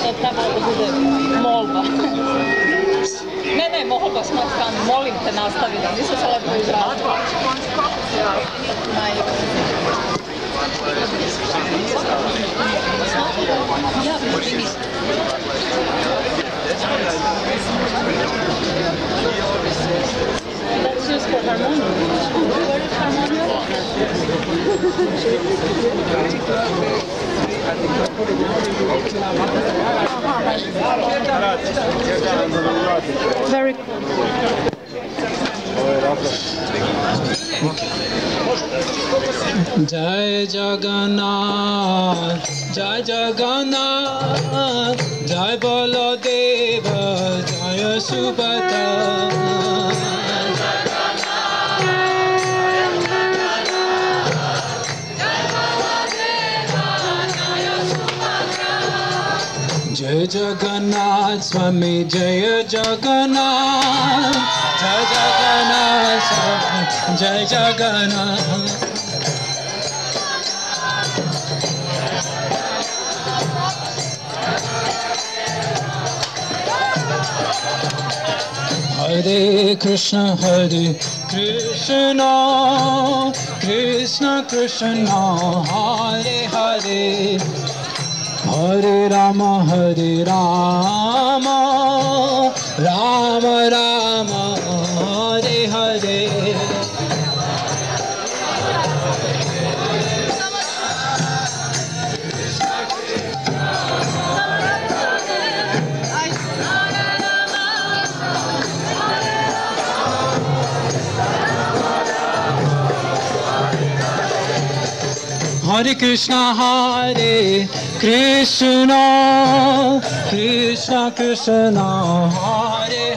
To trebalo da bude molba. Ne, molba s moje strane, molim te nastavi da, nisam se lepo izrazila. That's just for harmonium. Where is harmonium? Very cool. Jai Jagannath, Jai Jagannath, Jai Baladeva, Jai Subhadra. Jai Jagannath Swami, Jai Jagannath, Jai Jagannath Swami, Jai Jagannath. Hare Krishna, Krishna Krishna, Hare Hare. Hare Rama, Rama Rama, Hare Hare. Hare Krishna, Krishna Krishna, Hare